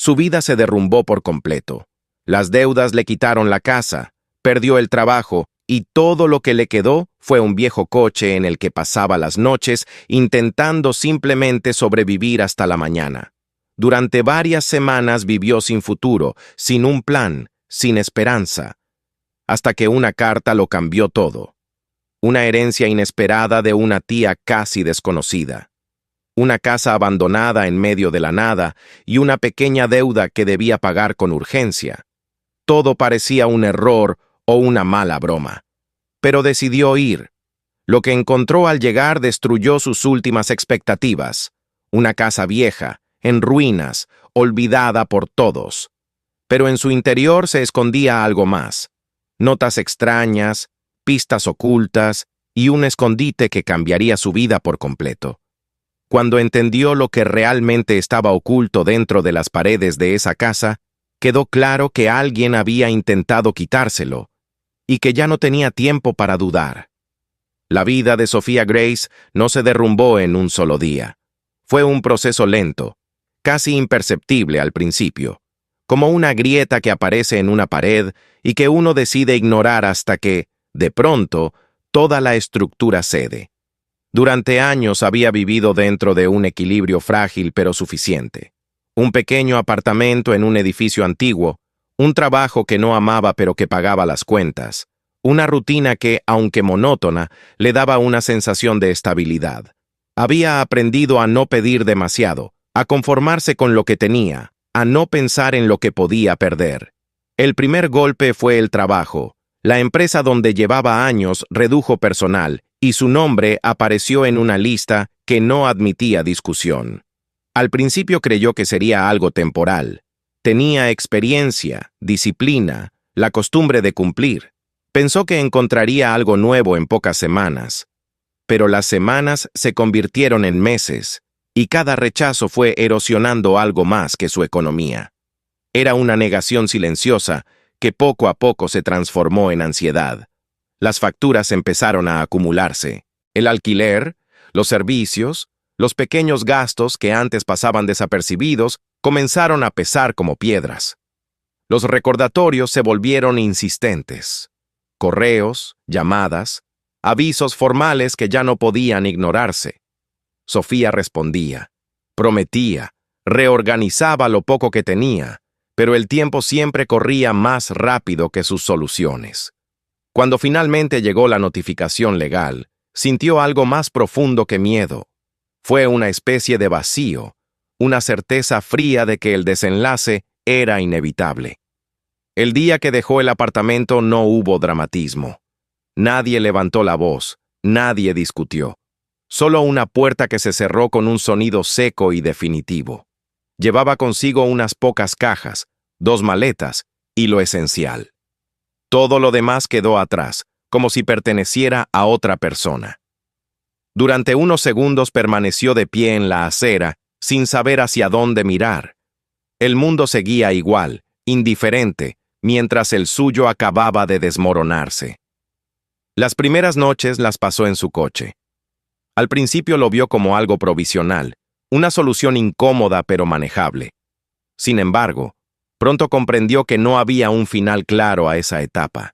Su vida se derrumbó por completo. Las deudas le quitaron la casa, perdió el trabajo y todo lo que le quedó fue un viejo coche en el que pasaba las noches intentando simplemente sobrevivir hasta la mañana. Durante varias semanas vivió sin futuro, sin un plan, sin esperanza, hasta que una carta lo cambió todo. Una herencia inesperada de una tía casi desconocida. Una casa abandonada en medio de la nada y una pequeña deuda que debía pagar con urgencia. Todo parecía un error o una mala broma. Pero decidió ir. Lo que encontró al llegar destruyó sus últimas expectativas. Una casa vieja, en ruinas, olvidada por todos. Pero en su interior se escondía algo más. Notas extrañas, pistas ocultas y un escondite que cambiaría su vida por completo. Cuando entendió lo que realmente estaba oculto dentro de las paredes de esa casa, quedó claro que alguien había intentado quitárselo y que ya no tenía tiempo para dudar. La vida de Sophia Grace no se derrumbó en un solo día. Fue un proceso lento, casi imperceptible al principio, como una grieta que aparece en una pared y que uno decide ignorar hasta que, de pronto, toda la estructura cede. Durante años había vivido dentro de un equilibrio frágil pero suficiente. Un pequeño apartamento en un edificio antiguo, un trabajo que no amaba pero que pagaba las cuentas, una rutina que, aunque monótona, le daba una sensación de estabilidad. Había aprendido a no pedir demasiado, a conformarse con lo que tenía, a no pensar en lo que podía perder. El primer golpe fue el trabajo. La empresa donde llevaba años redujo personal y su nombre apareció en una lista que no admitía discusión. Al principio creyó que sería algo temporal. Tenía experiencia, disciplina, la costumbre de cumplir. Pensó que encontraría algo nuevo en pocas semanas. Pero las semanas se convirtieron en meses, y cada rechazo fue erosionando algo más que su economía. Era una negación silenciosa que poco a poco se transformó en ansiedad. Las facturas empezaron a acumularse. El alquiler, los servicios, los pequeños gastos que antes pasaban desapercibidos comenzaron a pesar como piedras. Los recordatorios se volvieron insistentes. Correos, llamadas, avisos formales que ya no podían ignorarse. Sofía respondía, prometía, reorganizaba lo poco que tenía, pero el tiempo siempre corría más rápido que sus soluciones. Cuando finalmente llegó la notificación legal, sintió algo más profundo que miedo. Fue una especie de vacío, una certeza fría de que el desenlace era inevitable. El día que dejó el apartamento no hubo dramatismo. Nadie levantó la voz, nadie discutió. Solo una puerta que se cerró con un sonido seco y definitivo. Llevaba consigo unas pocas cajas, 2 maletas y lo esencial. Todo lo demás quedó atrás, como si perteneciera a otra persona. Durante unos segundos permaneció de pie en la acera, sin saber hacia dónde mirar. El mundo seguía igual, indiferente, mientras el suyo acababa de desmoronarse. Las primeras noches las pasó en su coche. Al principio lo vio como algo provisional, una solución incómoda pero manejable. Sin embargo, pronto comprendió que no había un final claro a esa etapa.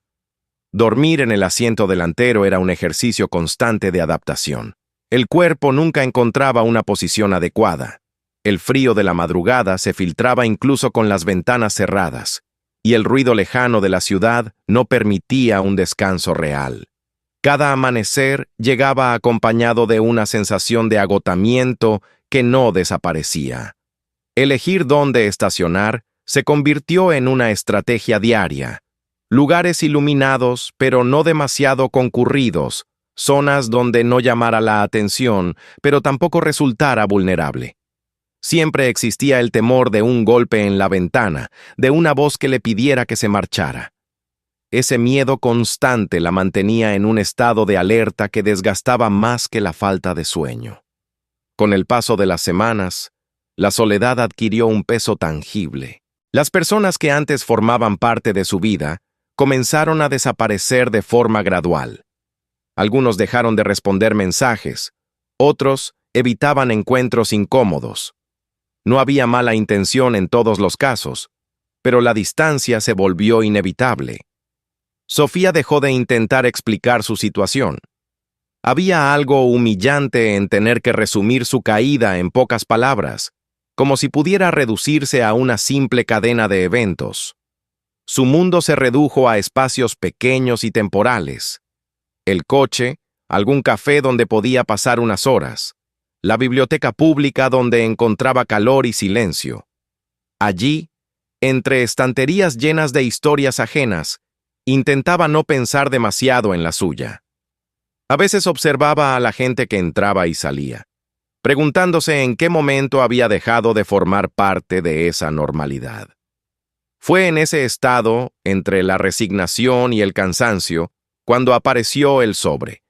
Dormir en el asiento delantero era un ejercicio constante de adaptación. El cuerpo nunca encontraba una posición adecuada. El frío de la madrugada se filtraba incluso con las ventanas cerradas, y el ruido lejano de la ciudad no permitía un descanso real. Cada amanecer llegaba acompañado de una sensación de agotamiento que no desaparecía. Elegir dónde estacionar se convirtió en una estrategia diaria. Lugares iluminados, pero no demasiado concurridos, zonas donde no llamara la atención, pero tampoco resultara vulnerable. Siempre existía el temor de un golpe en la ventana, de una voz que le pidiera que se marchara. Ese miedo constante la mantenía en un estado de alerta que desgastaba más que la falta de sueño. Con el paso de las semanas, la soledad adquirió un peso tangible. Las personas que antes formaban parte de su vida comenzaron a desaparecer de forma gradual. Algunos dejaron de responder mensajes, otros evitaban encuentros incómodos. No había mala intención en todos los casos, pero la distancia se volvió inevitable. Sofía dejó de intentar explicar su situación. Había algo humillante en tener que resumir su caída en pocas palabras, como si pudiera reducirse a una simple cadena de eventos. Su mundo se redujo a espacios pequeños y temporales. El coche, algún café donde podía pasar unas horas, la biblioteca pública donde encontraba calor y silencio. Allí, entre estanterías llenas de historias ajenas, intentaba no pensar demasiado en la suya. A veces observaba a la gente que entraba y salía, preguntándose en qué momento había dejado de formar parte de esa normalidad. Fue en ese estado, entre la resignación y el cansancio, cuando apareció el sobre.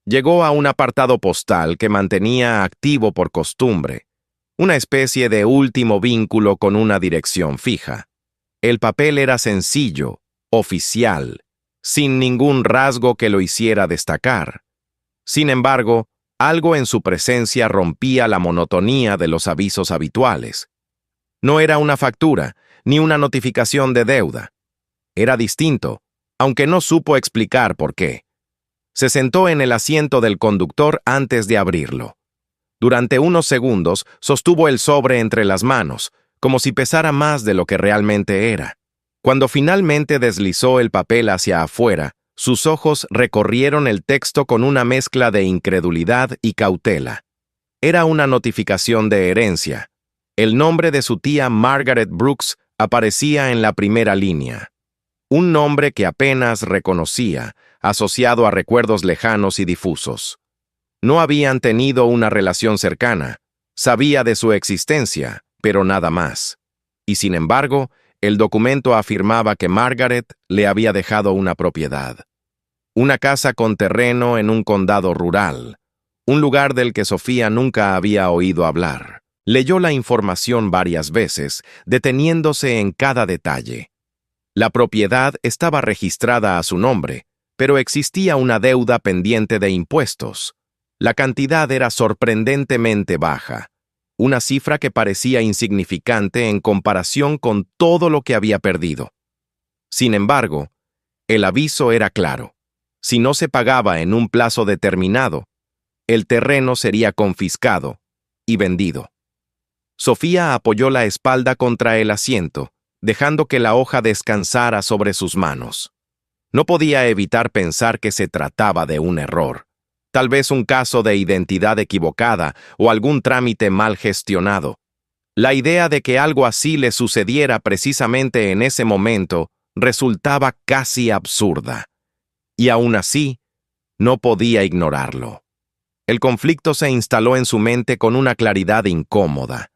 Llegó a un apartado postal que mantenía activo por costumbre, una especie de último vínculo con una dirección fija. El papel era sencillo, oficial, sin ningún rasgo que lo hiciera destacar. Sin embargo, algo en su presencia rompía la monotonía de los avisos habituales. No era una factura, ni una notificación de deuda. Era distinto, aunque no supo explicar por qué. Se sentó en el asiento del conductor antes de abrirlo. Durante unos segundos sostuvo el sobre entre las manos, como si pesara más de lo que realmente era. Cuando finalmente deslizó el papel hacia afuera, sus ojos recorrieron el texto con una mezcla de incredulidad y cautela. Era una notificación de herencia. El nombre de su tía Margaret Brooks aparecía en la primera línea. Un nombre que apenas reconocía, asociado a recuerdos lejanos y difusos. No habían tenido una relación cercana, sabía de su existencia, pero nada más. Y sin embargo, el documento afirmaba que Margaret le había dejado una propiedad. Una casa con terreno en un condado rural, un lugar del que Sofía nunca había oído hablar. Leyó la información varias veces, deteniéndose en cada detalle. La propiedad estaba registrada a su nombre, pero existía una deuda pendiente de impuestos. La cantidad era sorprendentemente baja, una cifra que parecía insignificante en comparación con todo lo que había perdido. Sin embargo, el aviso era claro. Si no se pagaba en un plazo determinado, el terreno sería confiscado y vendido. Sofía apoyó la espalda contra el asiento, dejando que la hoja descansara sobre sus manos. No podía evitar pensar que se trataba de un error, tal vez un caso de identidad equivocada o algún trámite mal gestionado. La idea de que algo así le sucediera precisamente en ese momento resultaba casi absurda. Y aún así, no podía ignorarlo. El conflicto se instaló en su mente con una claridad incómoda.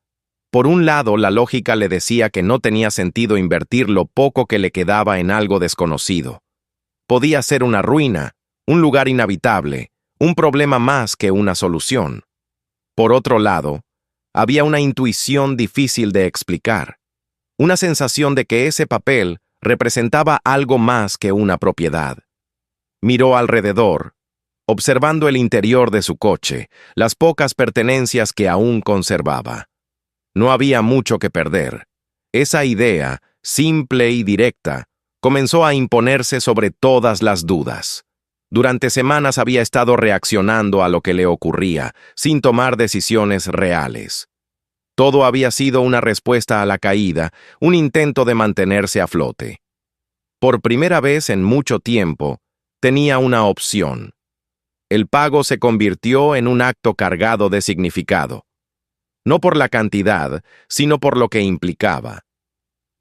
Por un lado, la lógica le decía que no tenía sentido invertir lo poco que le quedaba en algo desconocido. Podía ser una ruina, un lugar inhabitable, un problema más que una solución. Por otro lado, había una intuición difícil de explicar, una sensación de que ese papel representaba algo más que una propiedad. Miró alrededor, observando el interior de su coche, las pocas pertenencias que aún conservaba. No había mucho que perder. Esa idea, simple y directa, comenzó a imponerse sobre todas las dudas. Durante semanas había estado reaccionando a lo que le ocurría, sin tomar decisiones reales. Todo había sido una respuesta a la caída, un intento de mantenerse a flote. Por primera vez en mucho tiempo, tenía una opción. El pago se convirtió en un acto cargado de significado. No por la cantidad, sino por lo que implicaba.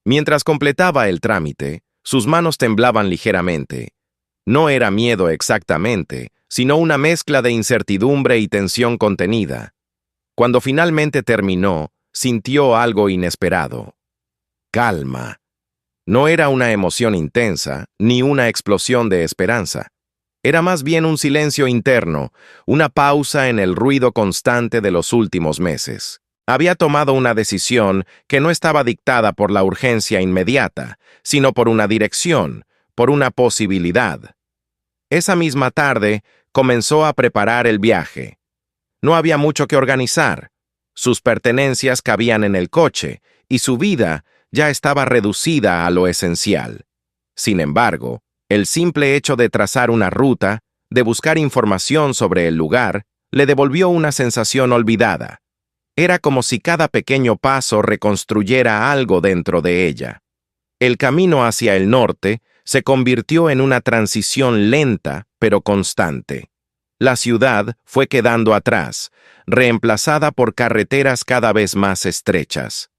Mientras completaba el trámite, sus manos temblaban ligeramente. No era miedo exactamente, sino una mezcla de incertidumbre y tensión contenida. Cuando finalmente terminó, sintió algo inesperado. Calma. No era una emoción intensa, ni una explosión de esperanza. Era más bien un silencio interno, una pausa en el ruido constante de los últimos meses. Había tomado una decisión que no estaba dictada por la urgencia inmediata, sino por una dirección, por una posibilidad. Esa misma tarde comenzó a preparar el viaje. No había mucho que organizar, Sus pertenencias cabían en el coche, y su vida ya estaba reducida a lo esencial. Sin embargo, el simple hecho de trazar una ruta, de buscar información sobre el lugar, le devolvió una sensación olvidada. Era como si cada pequeño paso reconstruyera algo dentro de ella. El camino hacia el norte se convirtió en una transición lenta pero constante. La ciudad fue quedando atrás, reemplazada por carreteras cada vez más estrechas.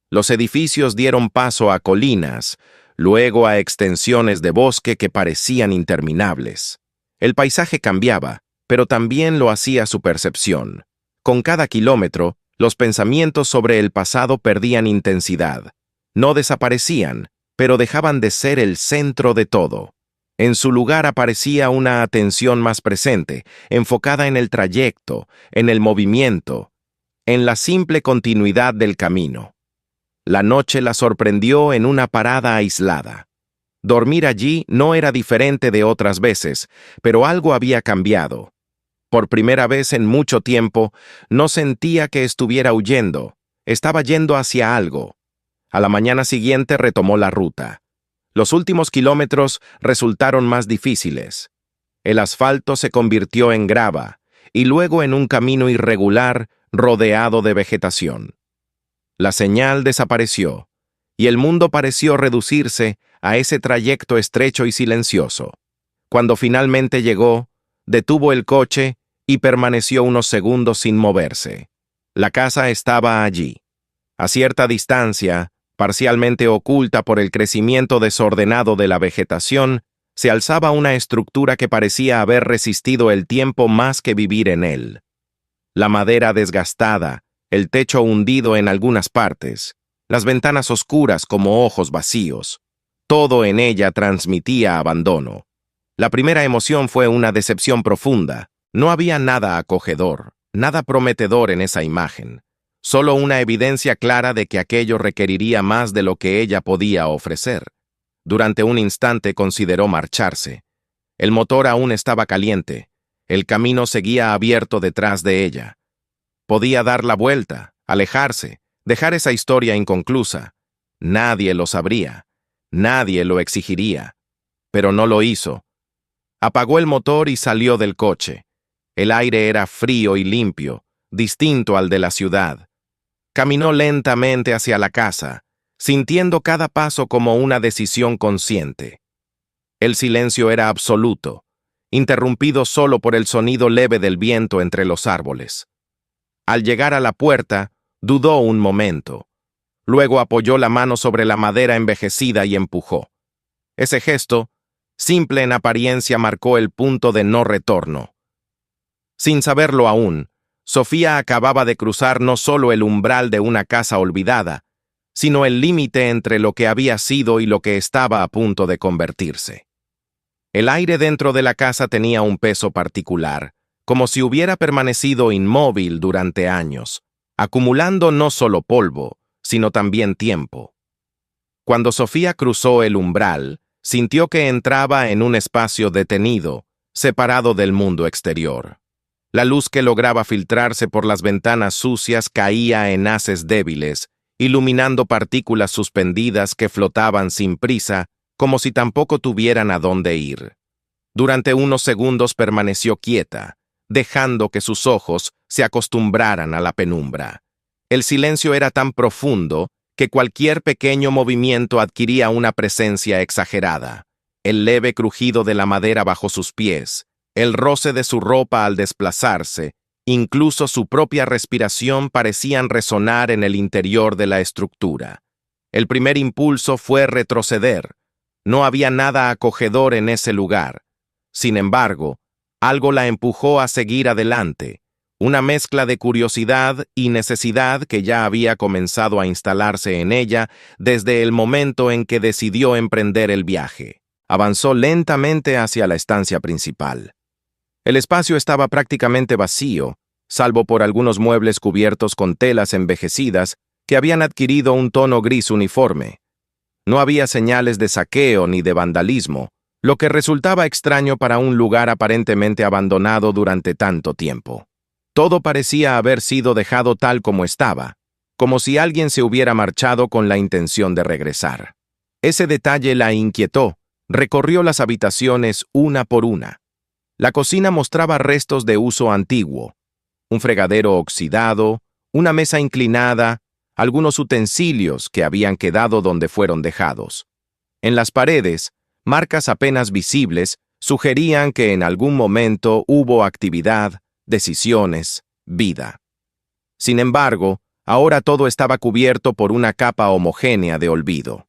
Los edificios dieron paso a colinas, luego a extensiones de bosque que parecían interminables. El paisaje cambiaba, pero también lo hacía su percepción. Con cada kilómetro, los pensamientos sobre el pasado perdían intensidad. No desaparecían, pero dejaban de ser el centro de todo. En su lugar aparecía una atención más presente, enfocada en el trayecto, en el movimiento, en la simple continuidad del camino. La noche la sorprendió en una parada aislada. Dormir allí no era diferente de otras veces, pero algo había cambiado. Por primera vez en mucho tiempo, no sentía que estuviera huyendo, estaba yendo hacia algo. A la mañana siguiente retomó la ruta. Los últimos kilómetros resultaron más difíciles. El asfalto se convirtió en grava, y luego en un camino irregular rodeado de vegetación. La señal desapareció, y el mundo pareció reducirse a ese trayecto estrecho y silencioso. Cuando finalmente llegó, detuvo el coche y permaneció unos segundos sin moverse. La casa estaba allí, a cierta distancia, parcialmente oculta por el crecimiento desordenado de la vegetación, se alzaba una estructura que parecía haber resistido el tiempo más que vivir en él. La madera desgastada, el techo hundido en algunas partes, las ventanas oscuras como ojos vacíos, todo en ella transmitía abandono. La primera emoción fue una decepción profunda. No había nada acogedor, nada prometedor en esa imagen. Solo una evidencia clara de que aquello requeriría más de lo que ella podía ofrecer. Durante un instante consideró marcharse. El motor aún estaba caliente. El camino seguía abierto detrás de ella. Podía dar la vuelta, alejarse, dejar esa historia inconclusa. Nadie lo sabría. Nadie lo exigiría. Pero no lo hizo. Apagó el motor y salió del coche. El aire era frío y limpio, distinto al de la ciudad. Caminó lentamente hacia la casa, sintiendo cada paso como una decisión consciente. El silencio era absoluto, interrumpido solo por el sonido leve del viento entre los árboles. Al llegar a la puerta, dudó un momento. Luego apoyó la mano sobre la madera envejecida y empujó. Ese gesto, simple en apariencia, marcó el punto de no retorno. Sin saberlo aún, Sofía acababa de cruzar no solo el umbral de una casa olvidada, sino el límite entre lo que había sido y lo que estaba a punto de convertirse. El aire dentro de la casa tenía un peso particular, como si hubiera permanecido inmóvil durante años, acumulando no solo polvo, sino también tiempo. Cuando Sofía cruzó el umbral, sintió que entraba en un espacio detenido, separado del mundo exterior. La luz que lograba filtrarse por las ventanas sucias caía en haces débiles, iluminando partículas suspendidas que flotaban sin prisa, como si tampoco tuvieran a dónde ir. Durante unos segundos permaneció quieta, dejando que sus ojos se acostumbraran a la penumbra. El silencio era tan profundo que cualquier pequeño movimiento adquiría una presencia exagerada. El leve crujido de la madera bajo sus pies, el roce de su ropa al desplazarse, incluso su propia respiración parecían resonar en el interior de la estructura. El primer impulso fue retroceder. No había nada acogedor en ese lugar. Sin embargo, algo la empujó a seguir adelante, una mezcla de curiosidad y necesidad que ya había comenzado a instalarse en ella desde el momento en que decidió emprender el viaje. Avanzó lentamente hacia la estancia principal. El espacio estaba prácticamente vacío, salvo por algunos muebles cubiertos con telas envejecidas que habían adquirido un tono gris uniforme. No había señales de saqueo ni de vandalismo, lo que resultaba extraño para un lugar aparentemente abandonado durante tanto tiempo. Todo parecía haber sido dejado tal como estaba, como si alguien se hubiera marchado con la intención de regresar. Ese detalle la inquietó. Recorrió las habitaciones una por una. La cocina mostraba restos de uso antiguo. Un fregadero oxidado, una mesa inclinada, algunos utensilios que habían quedado donde fueron dejados. En las paredes, marcas apenas visibles sugerían que en algún momento hubo actividad, decisiones, vida. Sin embargo, ahora todo estaba cubierto por una capa homogénea de olvido.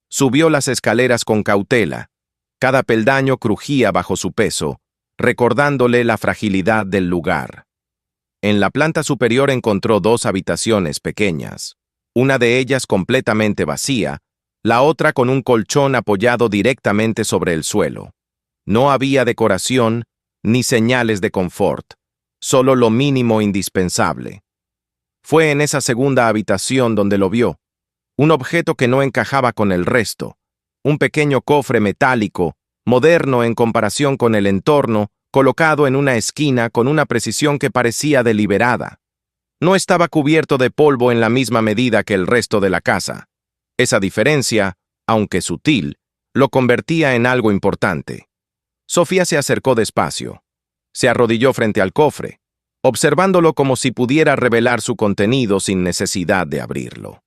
Subió las escaleras con cautela. Cada peldaño crujía bajo su peso, recordándole la fragilidad del lugar. En la planta superior encontró 2 habitaciones pequeñas, una de ellas completamente vacía, la otra con un colchón apoyado directamente sobre el suelo. No había decoración ni señales de confort, solo lo mínimo indispensable. Fue en esa segunda habitación donde lo vio. Un objeto que no encajaba con el resto, un pequeño cofre metálico, moderno en comparación con el entorno, colocado en una esquina con una precisión que parecía deliberada. No estaba cubierto de polvo en la misma medida que el resto de la casa. Esa diferencia, aunque sutil, lo convertía en algo importante. Sofía se acercó despacio. Se arrodilló frente al cofre, observándolo como si pudiera revelar su contenido sin necesidad de abrirlo.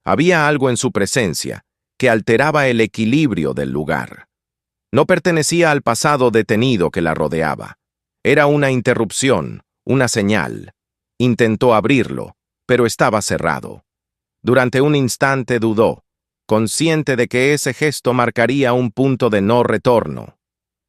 Había algo en su presencia que alteraba el equilibrio del lugar. No pertenecía al pasado detenido que la rodeaba. Era una interrupción, una señal. Intentó abrirlo, pero estaba cerrado. Durante un instante dudó, consciente de que ese gesto marcaría un punto de no retorno.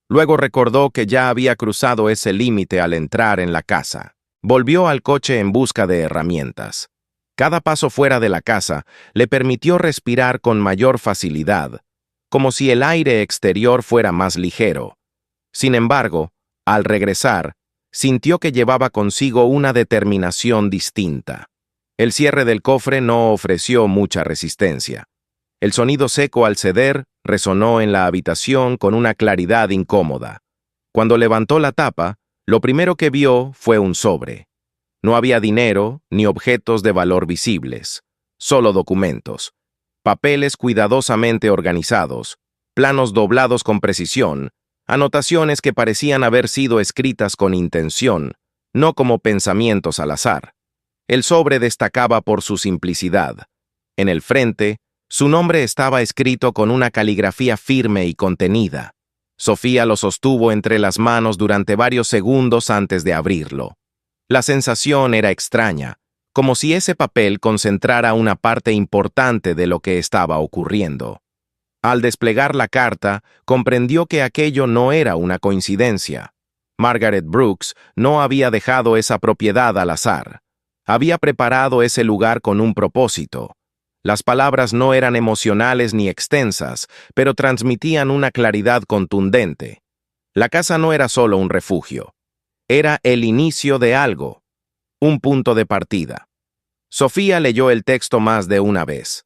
Luego recordó que ya había cruzado ese límite al entrar en la casa. Volvió al coche en busca de herramientas. Cada paso fuera de la casa le permitió respirar con mayor facilidad, como si el aire exterior fuera más ligero. Sin embargo, al regresar, sintió que llevaba consigo una determinación distinta. El cierre del cofre no ofreció mucha resistencia. El sonido seco al ceder resonó en la habitación con una claridad incómoda. Cuando levantó la tapa, lo primero que vio fue un sobre. No había dinero ni objetos de valor visibles, solo documentos, papeles cuidadosamente organizados, planos doblados con precisión, anotaciones que parecían haber sido escritas con intención, no como pensamientos al azar. El sobre destacaba por su simplicidad. En el frente, su nombre estaba escrito con una caligrafía firme y contenida. Sofía lo sostuvo entre las manos durante varios segundos antes de abrirlo. La sensación era extraña, como si ese papel concentrara una parte importante de lo que estaba ocurriendo. Al desplegar la carta, comprendió que aquello no era una coincidencia. Margaret Brooks no había dejado esa propiedad al azar. Había preparado ese lugar con un propósito. Las palabras no eran emocionales ni extensas, pero transmitían una claridad contundente. La casa no era solo un refugio. Era el inicio de algo, un punto de partida. Sofía leyó el texto más de una vez.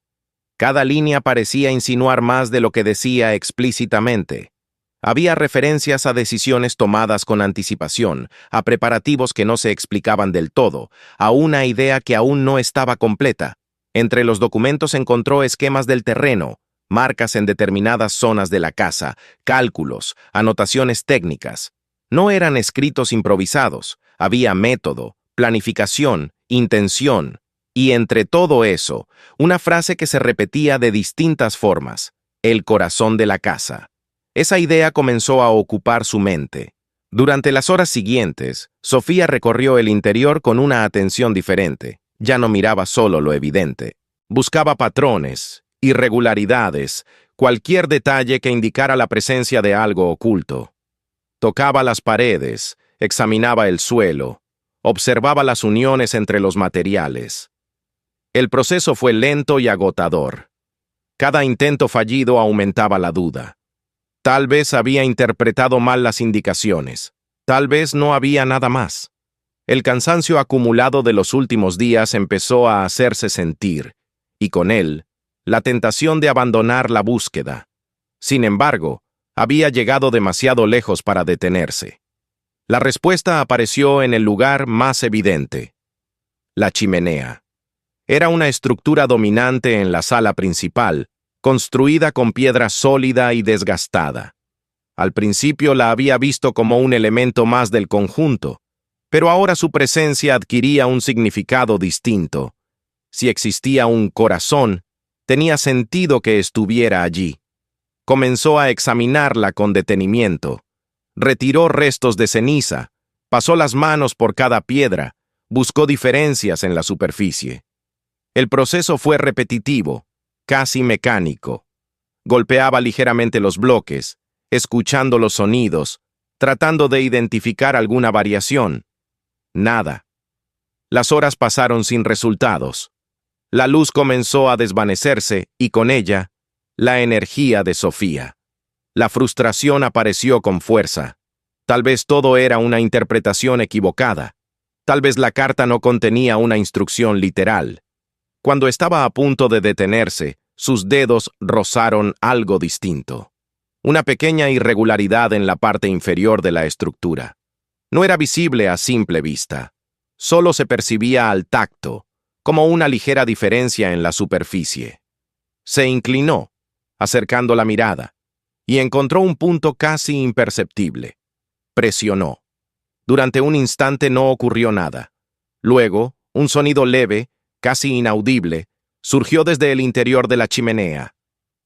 Cada línea parecía insinuar más de lo que decía explícitamente. Había referencias a decisiones tomadas con anticipación, a preparativos que no se explicaban del todo, a una idea que aún no estaba completa. Entre los documentos encontró esquemas del terreno, marcas en determinadas zonas de la casa, cálculos, anotaciones técnicas. No eran escritos improvisados, había método, planificación, intención, y entre todo eso, una frase que se repetía de distintas formas: el corazón de la casa. Esa idea comenzó a ocupar su mente. Durante las horas siguientes, Sofía recorrió el interior con una atención diferente. Ya no miraba solo lo evidente. Buscaba patrones, irregularidades, cualquier detalle que indicara la presencia de algo oculto. Tocaba las paredes, examinaba el suelo, observaba las uniones entre los materiales. El proceso fue lento y agotador. Cada intento fallido aumentaba la duda. Tal vez había interpretado mal las indicaciones. Tal vez no había nada más. El cansancio acumulado de los últimos días empezó a hacerse sentir, y con él, la tentación de abandonar la búsqueda. Sin embargo, había llegado demasiado lejos para detenerse. La respuesta apareció en el lugar más evidente: la chimenea. Era una estructura dominante en la sala principal, construida con piedra sólida y desgastada. Al principio la había visto como un elemento más del conjunto, pero ahora su presencia adquiría un significado distinto. Si existía un corazón, tenía sentido que estuviera allí. Comenzó a examinarla con detenimiento. Retiró restos de ceniza, pasó las manos por cada piedra, buscó diferencias en la superficie. El proceso fue repetitivo, casi mecánico. Golpeaba ligeramente los bloques, escuchando los sonidos, tratando de identificar alguna variación. Nada. Las horas pasaron sin resultados. La luz comenzó a desvanecerse y con ella, la energía de Sofía. La frustración apareció con fuerza. Tal vez todo era una interpretación equivocada. Tal vez la carta no contenía una instrucción literal. Cuando estaba a punto de detenerse, sus dedos rozaron algo distinto. Una pequeña irregularidad en la parte inferior de la estructura. No era visible a simple vista. Solo se percibía al tacto, como una ligera diferencia en la superficie. Se inclinó, acercando la mirada, y encontró un punto casi imperceptible. Presionó. Durante un instante no ocurrió nada. Luego, un sonido leve, casi inaudible, surgió desde el interior de la chimenea.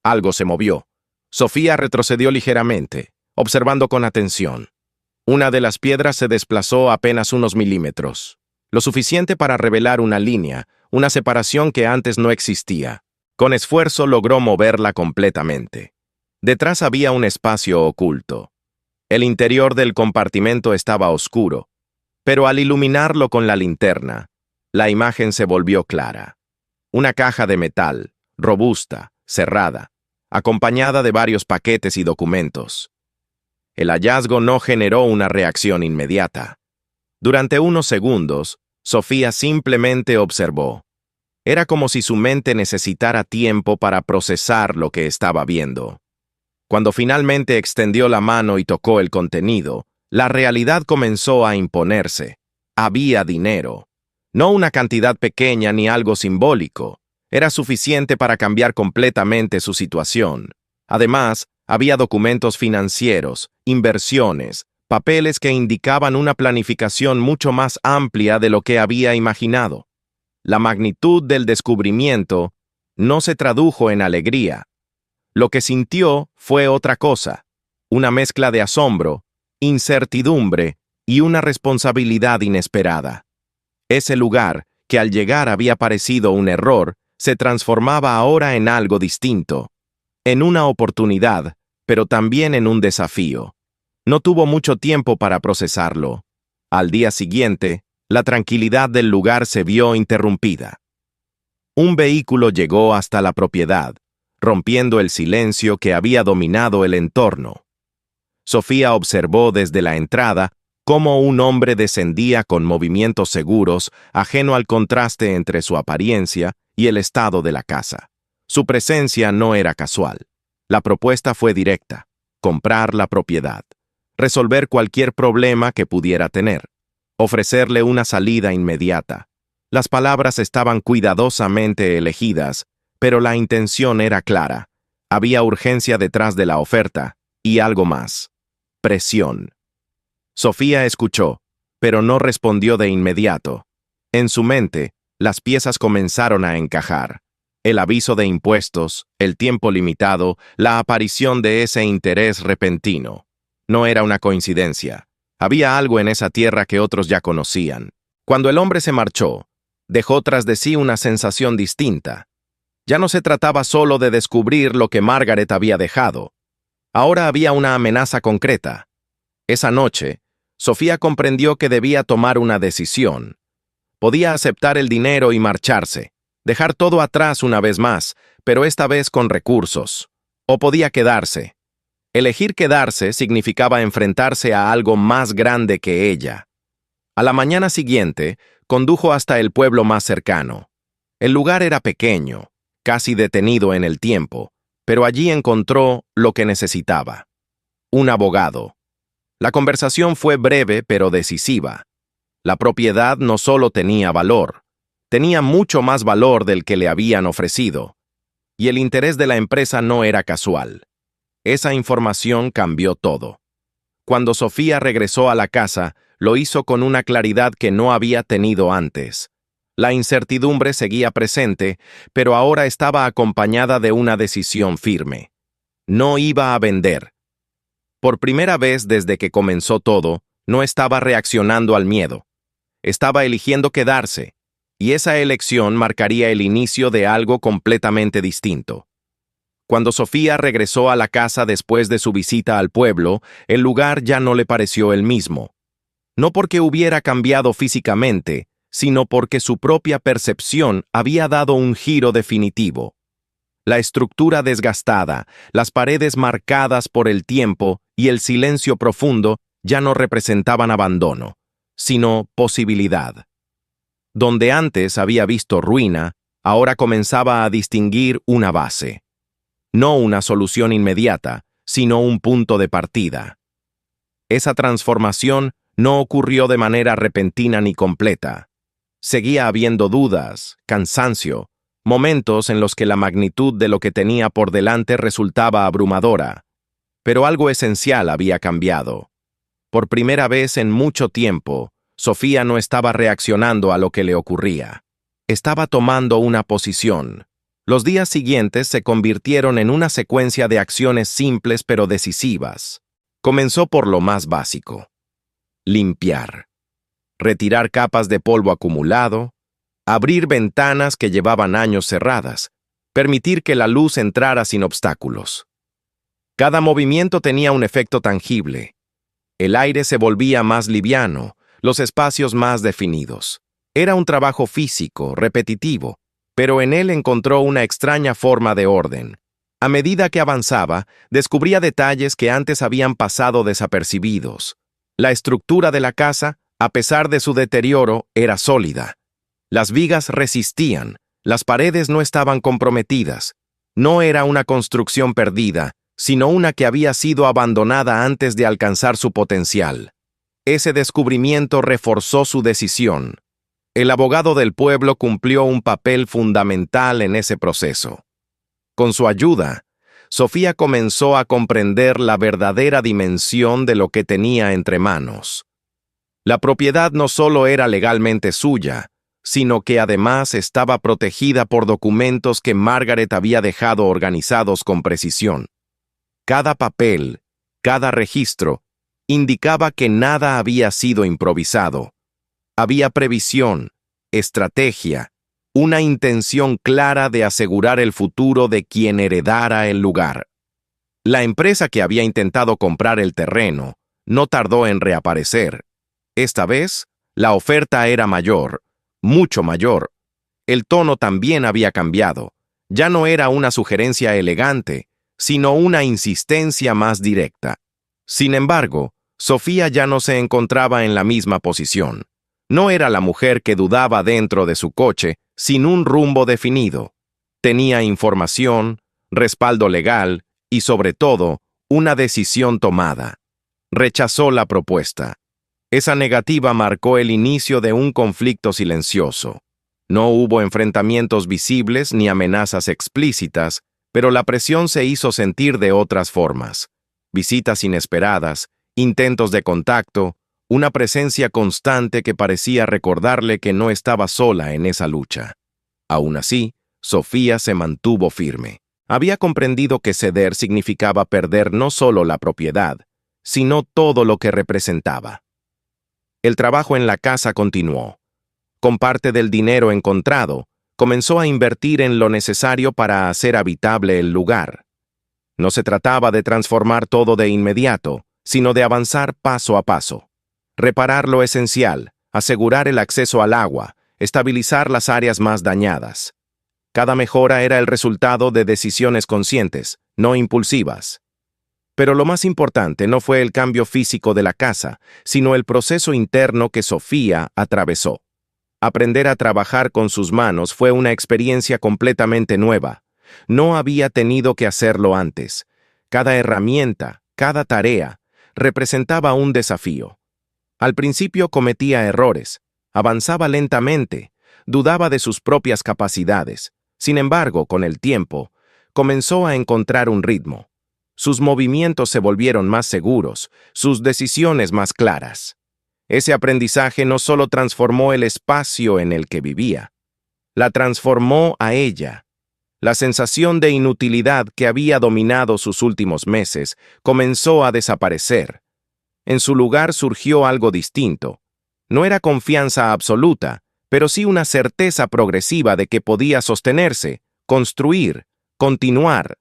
Algo se movió. Sofía retrocedió ligeramente, observando con atención. Una de las piedras se desplazó apenas unos milímetros, lo suficiente para revelar una línea, una separación que antes no existía. Con esfuerzo logró moverla completamente. Detrás había un espacio oculto. El interior del compartimento estaba oscuro, pero al iluminarlo con la linterna, la imagen se volvió clara. Una caja de metal, robusta, cerrada, acompañada de varios paquetes y documentos. El hallazgo no generó una reacción inmediata. Durante unos segundos, Sofía simplemente observó. Era como si su mente necesitara tiempo para procesar lo que estaba viendo. Cuando finalmente extendió la mano y tocó el contenido, la realidad comenzó a imponerse. Había dinero. No una cantidad pequeña ni algo simbólico. Era suficiente para cambiar completamente su situación. Además, había documentos financieros, inversiones, papeles que indicaban una planificación mucho más amplia de lo que había imaginado. La magnitud del descubrimiento no se tradujo en alegría. Lo que sintió fue otra cosa, una mezcla de asombro, incertidumbre y una responsabilidad inesperada. Ese lugar, que al llegar había parecido un error, se transformaba ahora en algo distinto, en una oportunidad, pero también en un desafío. No tuvo mucho tiempo para procesarlo. Al día siguiente, la tranquilidad del lugar se vio interrumpida. Un vehículo llegó hasta la propiedad, rompiendo el silencio que había dominado el entorno. Sofía observó desde la entrada cómo un hombre descendía con movimientos seguros, ajeno al contraste entre su apariencia y el estado de la casa. Su presencia no era casual. La propuesta fue directa: comprar la propiedad, resolver cualquier problema que pudiera tener, ofrecerle una salida inmediata. Las palabras estaban cuidadosamente elegidas, pero la intención era clara. Había urgencia detrás de la oferta, y algo más: presión. Sofía escuchó, pero no respondió de inmediato. En su mente, las piezas comenzaron a encajar. El aviso de impuestos, el tiempo limitado, la aparición de ese interés repentino. No era una coincidencia. Había algo en esa tierra que otros ya conocían. Cuando el hombre se marchó, dejó tras de sí una sensación distinta. Ya no se trataba solo de descubrir lo que Margaret había dejado. Ahora había una amenaza concreta. Esa noche, Sofía comprendió que debía tomar una decisión. Podía aceptar el dinero y marcharse, dejar todo atrás una vez más, pero esta vez con recursos. O podía quedarse. Elegir quedarse significaba enfrentarse a algo más grande que ella. A la mañana siguiente, condujo hasta el pueblo más cercano. El lugar era pequeño, casi detenido en el tiempo, pero allí encontró lo que necesitaba: un abogado. La conversación fue breve pero decisiva. La propiedad no solo tenía valor, tenía mucho más valor del que le habían ofrecido. Y el interés de la empresa no era casual. Esa información cambió todo. Cuando Sofía regresó a la casa, lo hizo con una claridad que no había tenido antes. La incertidumbre seguía presente, pero ahora estaba acompañada de una decisión firme. No iba a vender. Por primera vez desde que comenzó todo, no estaba reaccionando al miedo. Estaba eligiendo quedarse, y esa elección marcaría el inicio de algo completamente distinto. Cuando Sofía regresó a la casa después de su visita al pueblo, el lugar ya no le pareció el mismo. No porque hubiera cambiado físicamente, sino porque su propia percepción había dado un giro definitivo. La estructura desgastada, las paredes marcadas por el tiempo y el silencio profundo ya no representaban abandono, sino posibilidad. Donde antes había visto ruina, ahora comenzaba a distinguir una base. No una solución inmediata, sino un punto de partida. Esa transformación no ocurrió de manera repentina ni completa. Seguía habiendo dudas, cansancio, momentos en los que la magnitud de lo que tenía por delante resultaba abrumadora. Pero algo esencial había cambiado. Por primera vez en mucho tiempo, Sofía no estaba reaccionando a lo que le ocurría. Estaba tomando una posición. Los días siguientes se convirtieron en una secuencia de acciones simples pero decisivas. Comenzó por lo más básico. Limpiar. Retirar capas de polvo acumulado, abrir ventanas que llevaban años cerradas, permitir que la luz entrara sin obstáculos. Cada movimiento tenía un efecto tangible. El aire se volvía más liviano, los espacios más definidos. Era un trabajo físico, repetitivo, pero en él encontró una extraña forma de orden. A medida que avanzaba, descubría detalles que antes habían pasado desapercibidos. La estructura de la casa, a pesar de su deterioro, era sólida. Las vigas resistían, las paredes no estaban comprometidas. No era una construcción perdida, sino una que había sido abandonada antes de alcanzar su potencial. Ese descubrimiento reforzó su decisión. El abogado del pueblo cumplió un papel fundamental en ese proceso. Con su ayuda, Sofía comenzó a comprender la verdadera dimensión de lo que tenía entre manos. La propiedad no solo era legalmente suya, sino que además estaba protegida por documentos que Margaret había dejado organizados con precisión. Cada papel, cada registro, indicaba que nada había sido improvisado. Había previsión, estrategia, una intención clara de asegurar el futuro de quien heredara el lugar. La empresa que había intentado comprar el terreno no tardó en reaparecer. Esta vez, la oferta era mayor, mucho mayor. El tono también había cambiado. Ya no era una sugerencia elegante, sino una insistencia más directa. Sin embargo, Sofía ya no se encontraba en la misma posición. No era la mujer que dudaba dentro de su coche, sin un rumbo definido. Tenía información, respaldo legal y, sobre todo, una decisión tomada. Rechazó la propuesta. Esa negativa marcó el inicio de un conflicto silencioso. No hubo enfrentamientos visibles ni amenazas explícitas, pero la presión se hizo sentir de otras formas. Visitas inesperadas, intentos de contacto, una presencia constante que parecía recordarle que no estaba sola en esa lucha. Aún así, Sofía se mantuvo firme. Había comprendido que ceder significaba perder no solo la propiedad, sino todo lo que representaba. El trabajo en la casa continuó. Con parte del dinero encontrado, comenzó a invertir en lo necesario para hacer habitable el lugar. No se trataba de transformar todo de inmediato, sino de avanzar paso a paso. Reparar lo esencial, asegurar el acceso al agua, estabilizar las áreas más dañadas. Cada mejora era el resultado de decisiones conscientes, no impulsivas. Pero lo más importante no fue el cambio físico de la casa, sino el proceso interno que Sofía atravesó. Aprender a trabajar con sus manos fue una experiencia completamente nueva. No había tenido que hacerlo antes. Cada herramienta, cada tarea, representaba un desafío. Al principio cometía errores, avanzaba lentamente, dudaba de sus propias capacidades. Sin embargo, con el tiempo, comenzó a encontrar un ritmo. Sus movimientos se volvieron más seguros, sus decisiones más claras. Ese aprendizaje no solo transformó el espacio en el que vivía, la transformó a ella. La sensación de inutilidad que había dominado sus últimos meses comenzó a desaparecer. En su lugar surgió algo distinto. No era confianza absoluta, pero sí una certeza progresiva de que podía sostenerse, construir, continuar.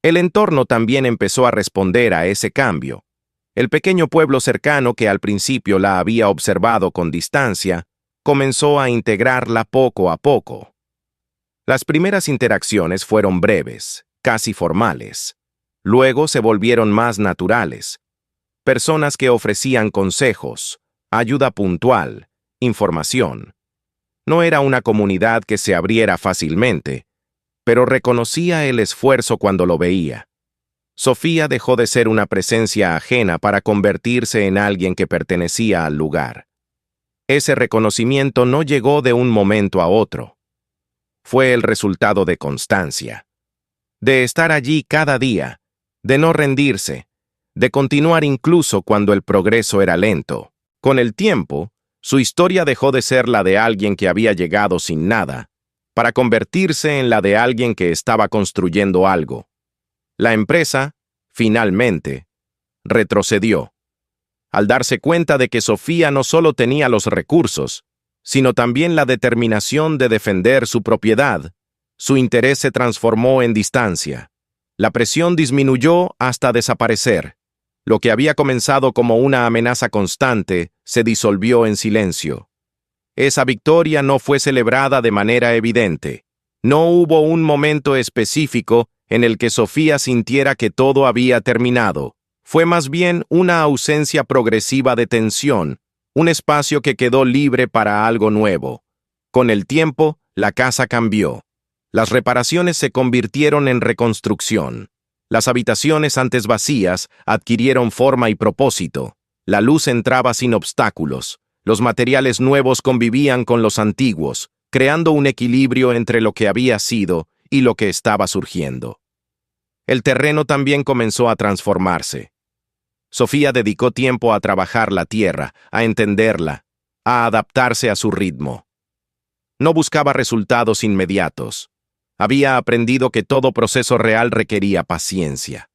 El entorno también empezó a responder a ese cambio. El pequeño pueblo cercano que al principio la había observado con distancia, comenzó a integrarla poco a poco. Las primeras interacciones fueron breves, casi formales. Luego se volvieron más naturales. Personas que ofrecían consejos, ayuda puntual, información. No era una comunidad que se abriera fácilmente, pero reconocía el esfuerzo cuando lo veía. Sofía dejó de ser una presencia ajena para convertirse en alguien que pertenecía al lugar. Ese reconocimiento no llegó de un momento a otro. Fue el resultado de constancia, de estar allí cada día, de no rendirse, de continuar incluso cuando el progreso era lento. Con el tiempo, su historia dejó de ser la de alguien que había llegado sin nada, para convertirse en la de alguien que estaba construyendo algo. La empresa, finalmente, retrocedió, al darse cuenta de que Sofía no solo tenía los recursos, sino también la determinación de defender su propiedad. Su interés se transformó en distancia. La presión disminuyó hasta desaparecer. Lo que había comenzado como una amenaza constante se disolvió en silencio. Esa victoria no fue celebrada de manera evidente. No hubo un momento específico en el que Sofía sintiera que todo había terminado. Fue más bien una ausencia progresiva de tensión, un espacio que quedó libre para algo nuevo. Con el tiempo, la casa cambió. Las reparaciones se convirtieron en reconstrucción. Las habitaciones antes vacías adquirieron forma y propósito. La luz entraba sin obstáculos. Los materiales nuevos convivían con los antiguos, creando un equilibrio entre lo que había sido y lo que estaba surgiendo. El terreno también comenzó a transformarse. Sofía dedicó tiempo a trabajar la tierra, a entenderla, a adaptarse a su ritmo. No buscaba resultados inmediatos. Había aprendido que todo proceso real requería paciencia.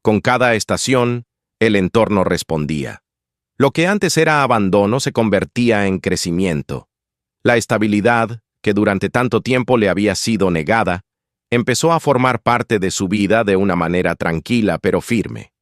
Con cada estación, el entorno respondía. Lo que antes era abandono se convertía en crecimiento. La estabilidad, que durante tanto tiempo le había sido negada, empezó a formar parte de su vida de una manera tranquila pero firme.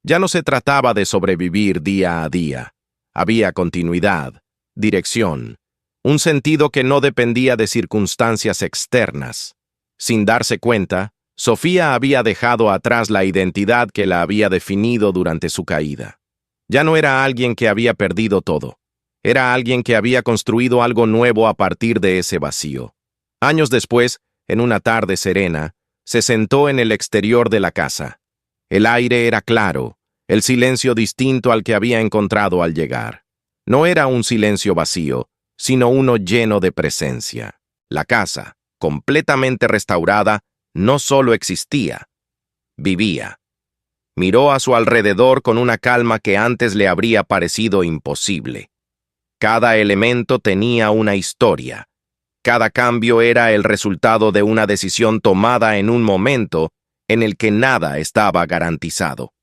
Ya no se trataba de sobrevivir día a día. Había continuidad, dirección, un sentido que no dependía de circunstancias externas. Sin darse cuenta, Sofía había dejado atrás la identidad que la había definido durante su caída. Ya no era alguien que había perdido todo. Era alguien que había construido algo nuevo a partir de ese vacío. Años después, en una tarde serena, se sentó en el exterior de la casa. El aire era claro, el silencio distinto al que había encontrado al llegar. No era un silencio vacío, sino uno lleno de presencia. La casa, completamente restaurada, no solo existía, vivía. Miró a su alrededor con una calma que antes le habría parecido imposible. Cada elemento tenía una historia. Cada cambio era el resultado de una decisión tomada en un momento en el que nada estaba garantizado.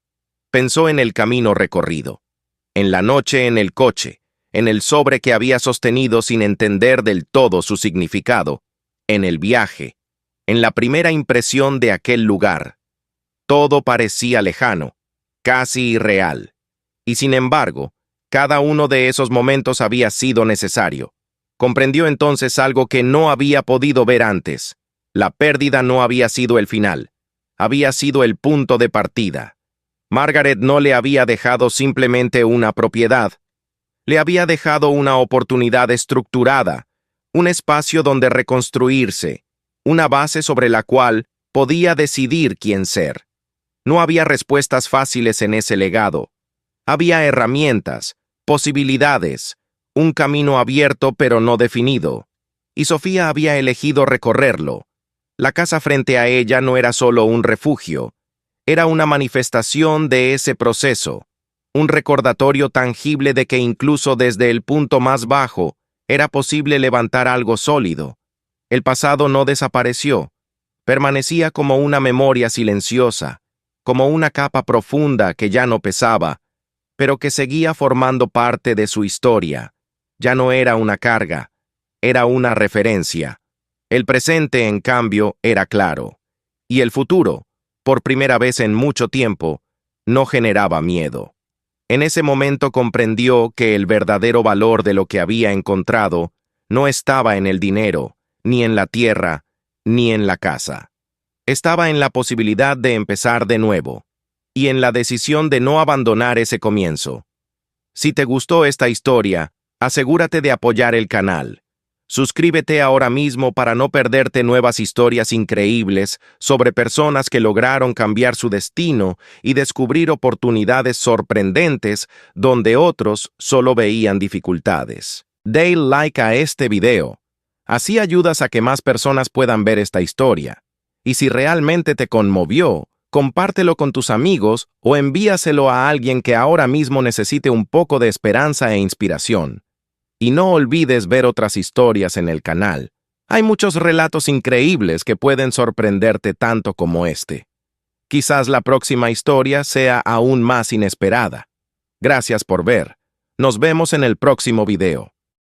Pensó en el camino recorrido, en la noche en el coche, en el sobre que había sostenido sin entender del todo su significado, en el viaje, en la primera impresión de aquel lugar. Todo parecía lejano, casi irreal, y sin embargo, cada uno de esos momentos había sido necesario. Comprendió entonces algo que no había podido ver antes. La pérdida no había sido el final, había sido el punto de partida. Margaret no le había dejado simplemente una propiedad, le había dejado una oportunidad estructurada, un espacio donde reconstruirse, una base sobre la cual podía decidir quién ser. No había respuestas fáciles en ese legado, Había herramientas, posibilidades, un camino abierto pero no definido, y Sofía había elegido recorrerlo. La casa frente a ella no era solo un refugio, era una manifestación de ese proceso, un recordatorio tangible de que incluso desde el punto más bajo era posible levantar algo sólido. El pasado no desapareció, permanecía como una memoria silenciosa, como una capa profunda que ya no pesaba, pero que seguía formando parte de su historia. Ya no era una carga, era una referencia. El presente, en cambio, era claro. Y el futuro, por primera vez en mucho tiempo, no generaba miedo. En ese momento comprendió que el verdadero valor de lo que había encontrado no estaba en el dinero, ni en la tierra, ni en la casa. Estaba en la posibilidad de empezar de nuevo, y en la decisión de no abandonar ese comienzo. Si te gustó esta historia, asegúrate de apoyar el canal. Suscríbete ahora mismo para no perderte nuevas historias increíbles sobre personas que lograron cambiar su destino y descubrir oportunidades sorprendentes donde otros solo veían dificultades. Dale like a este video. Así ayudas a que más personas puedan ver esta historia. Y si realmente te conmovió, compártelo con tus amigos o envíaselo a alguien que ahora mismo necesite un poco de esperanza e inspiración. Y no olvides ver otras historias en el canal. Hay muchos relatos increíbles que pueden sorprenderte tanto como este. Quizás la próxima historia sea aún más inesperada. Gracias por ver. Nos vemos en el próximo video.